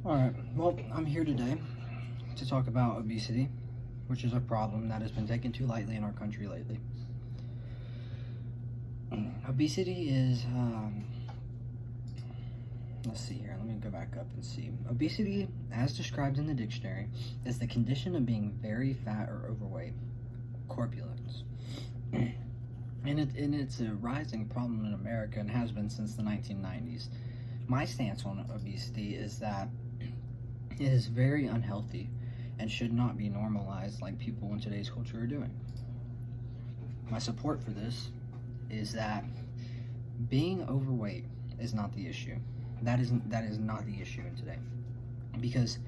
Alright, well, I'm here today to talk about obesity, which is a problem that has been taken too lightly in our country lately. Obesity is, let's see here, let me go back up and see. Obesity, as described in the dictionary, is the condition of being very fat or overweight, corpulence. And it's a rising problem in America and has been since the 1990s. My stance on obesity is that it is very unhealthy and should not be normalized like people in today's culture are doing. My support for this is that being overweight is not the issue. That is not the issue in today, because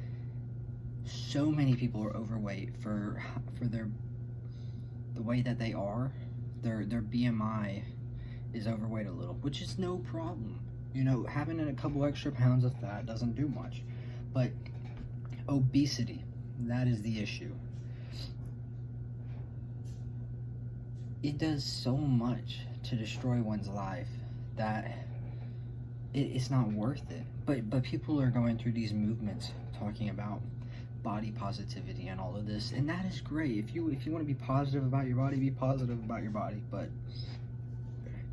so many people are overweight for the way that they are. Their BMI is overweight a little, which is no problem. You know, having a couple extra pounds of fat doesn't do much. But obesity, that is the issue. It does so much to destroy one's life that it's not worth it. But people are going through these movements talking about body positivity and all of this, and that is great. If you want to be positive about your body, be positive about your body, but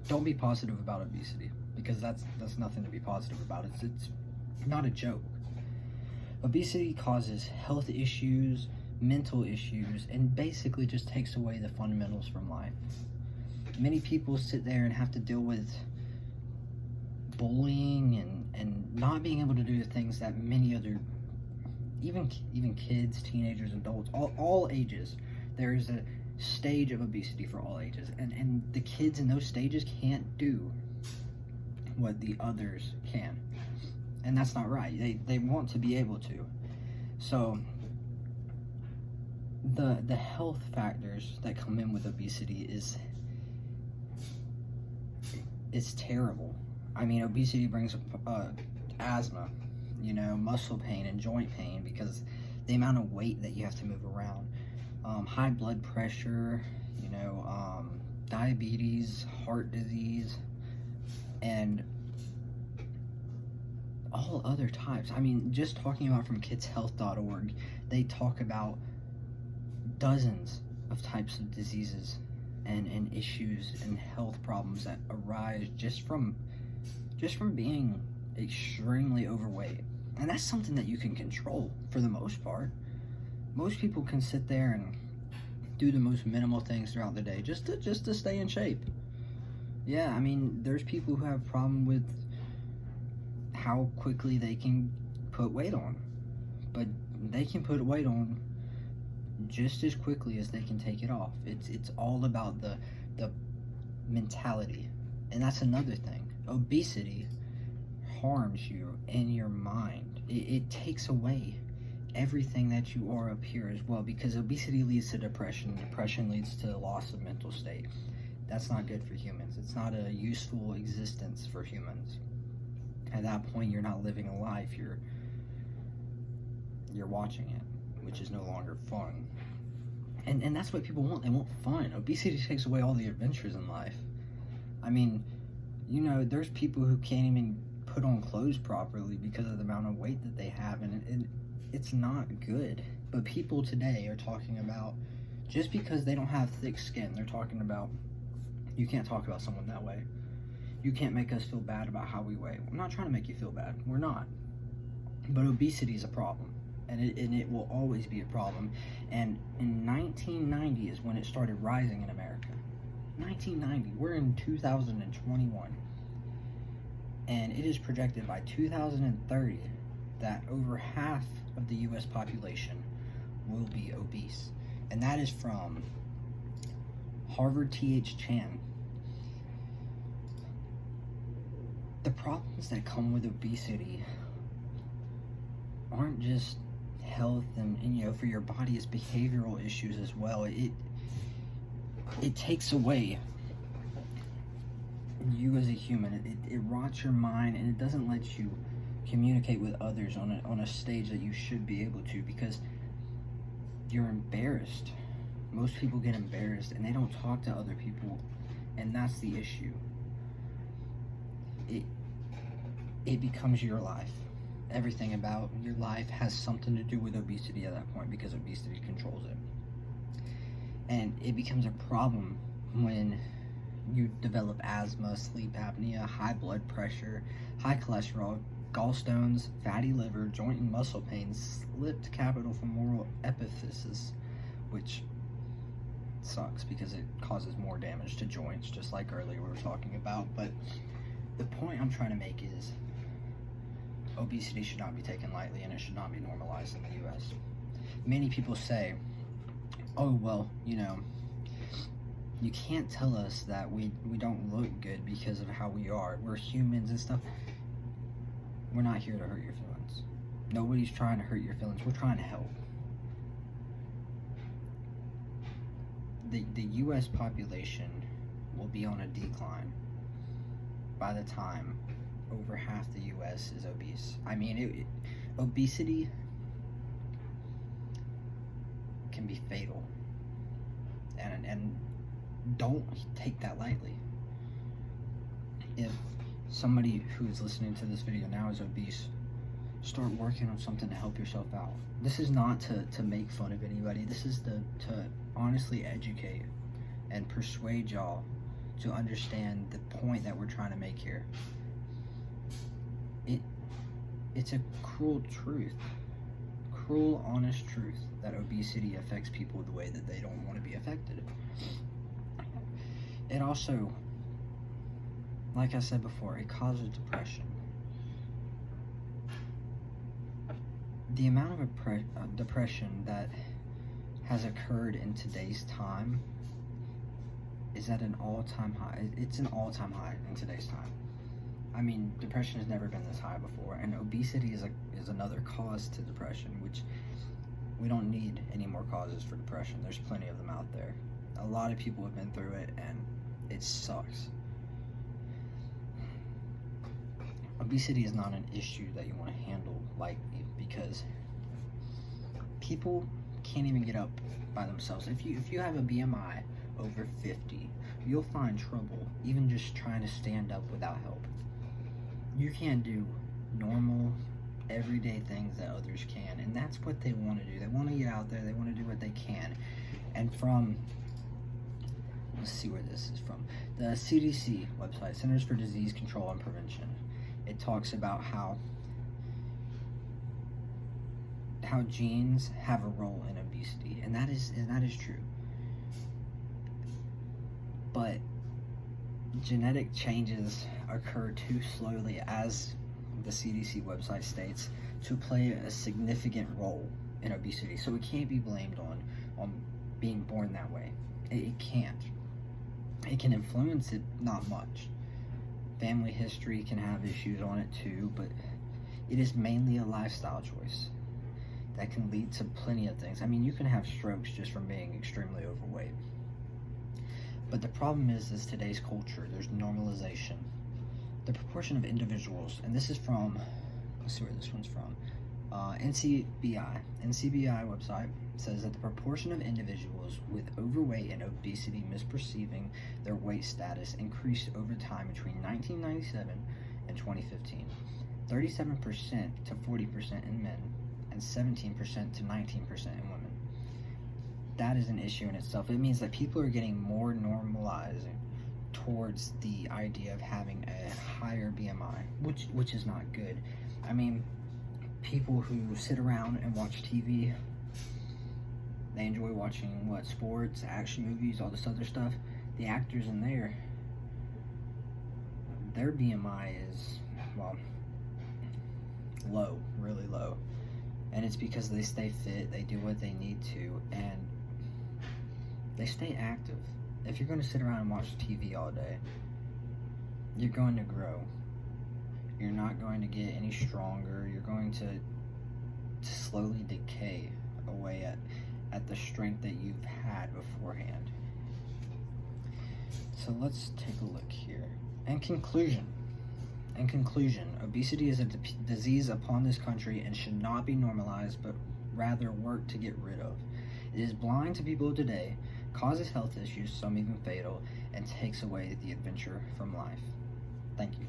don't be positive about obesity, because that's nothing to be positive about. It's not a joke. Obesity causes health issues, mental issues, and basically just takes away the fundamentals from life. Many people sit there and have to deal with bullying and not being able to do the things that many other, even kids, teenagers, adults, all ages. There is a stage of obesity for all ages, and the kids in those stages can't do what the others can, and that's not right. They want to be able to. So the health factors that come in with obesity is terrible. I mean, obesity brings asthma, muscle pain and joint pain, because the amount of weight that you have to move around, high blood pressure, diabetes, heart disease, and all other types. I mean, just talking about from kidshealth.org, they talk about dozens of types of diseases and issues and health problems that arise just from being extremely overweight. And that's something that you can control for the most part. Most people can sit there and do the most minimal things throughout the day just to stay in shape. Yeah, I mean, there's people who have a problem with how quickly they can put weight on, but they can put weight on just as quickly as they can take it off. It's all about the mentality, and that's another thing. Obesity harms you in your mind. It takes away everything that you are up here as well, because obesity leads to depression. Depression leads to loss of mental state. That's not good for humans. It's not a useful existence for humans. At that point, you're not living a life, you're watching it, which is no longer fun. And that's what people want. They want fun. Obesity takes away all the adventures in life. I mean, there's people who can't even put on clothes properly because of the amount of weight that they have, and it's not good. But people today are talking about, just because they don't have thick skin, they're talking about, you can't talk about someone that way. You can't make us feel bad about how we weigh. I'm not trying to make you feel bad. We're not. But obesity is a problem, and it will always be a problem. And in 1990 is when it started rising in America. 1990. We're in 2021. And it is projected by 2030 that over half of the U.S. population will be obese. And that is from Harvard T.H. Chan. The problems that come with obesity aren't just health and for your body, it's behavioral issues as well. It takes away you as a human. It rots your mind, and it doesn't let you communicate with others on a stage that you should be able to, because you're embarrassed. Most people get embarrassed and they don't talk to other people, and that's the issue. It becomes your life. everything about your life has something to do with obesity at that point, because obesity controls it. And it becomes a problem when you develop asthma, sleep apnea, high blood pressure, high cholesterol, gallstones, fatty liver, joint and muscle pain, slipped capitofemoral epiphysis, which sucks because it causes more damage to joints, just like earlier we were talking about. But the point I'm trying to make is obesity should not be taken lightly, and it should not be normalized in the US. Many people say, oh, well, you know, you can't tell us that we don't look good because of how we are. We're humans and stuff. We're not here to hurt your feelings. Nobody's trying to hurt your feelings. We're trying to help. The US population will be on a decline by the time over half the US is obese. I mean, obesity can be fatal. And don't take that lightly. If somebody who's listening to this video now is obese, start working on something to help yourself out. This is not to make fun of anybody. This is to honestly educate and persuade y'all to understand the point that we're trying to make here. It's a cruel truth, cruel, honest truth, that obesity affects people the way that they don't want to be affected. It also, like I said before, it causes depression. The amount of depression that has occurred in today's time is at an all-time high. It's an all-time high in today's time. I mean, depression has never been this high before, and obesity is another cause to depression, which we don't need any more causes for depression. There's plenty of them out there. A lot of people have been through it, and it sucks. Obesity is not an issue that you want to handle lightly, because people can't even get up by themselves. If you have a BMI over 50, you'll find trouble even just trying to stand up without help. You can't do normal, everyday things that others can, and that's what they want to do. They want to get out there, they want to do what they can. And let's see where this is from. The CDC website, Centers for Disease Control and Prevention. It talks about how genes have a role in obesity, and that is true. But genetic changes occur too slowly, as the CDC website states, to play a significant role in obesity. So it can't be blamed on being born that way. It can't. It can influence it, not much. Family history can have issues on it too, but it is mainly a lifestyle choice that can lead to plenty of things. I mean, you can have strokes just from being extremely overweight. But the problem is today's culture, there's normalization. The proportion of individuals, and this is from, let's see where this one's from, NCBI website says that the proportion of individuals with overweight and obesity misperceiving their weight status increased over time between 1997 and 2015. 37% to 40% in men, and 17% to 19% in women. That is an issue in itself. It means that people are getting more normalized towards the idea of having a higher BMI, which is not good. I mean, people who sit around and watch TV, they enjoy watching sports, action movies, all this other stuff. The actors in there, their BMI is, well, low, really low. And it's because they stay fit, they do what they need to, and they stay active. If you're going to sit around and watch TV all day, you're going to grow. You're not going to get any stronger. You're going to slowly decay away at the strength that you've had beforehand. So let's take a look here. In conclusion, obesity is a disease upon this country and should not be normalized, but rather work to get rid of. It is blind to people today, causes health issues, some even fatal, and takes away the adventure from life. Thank you.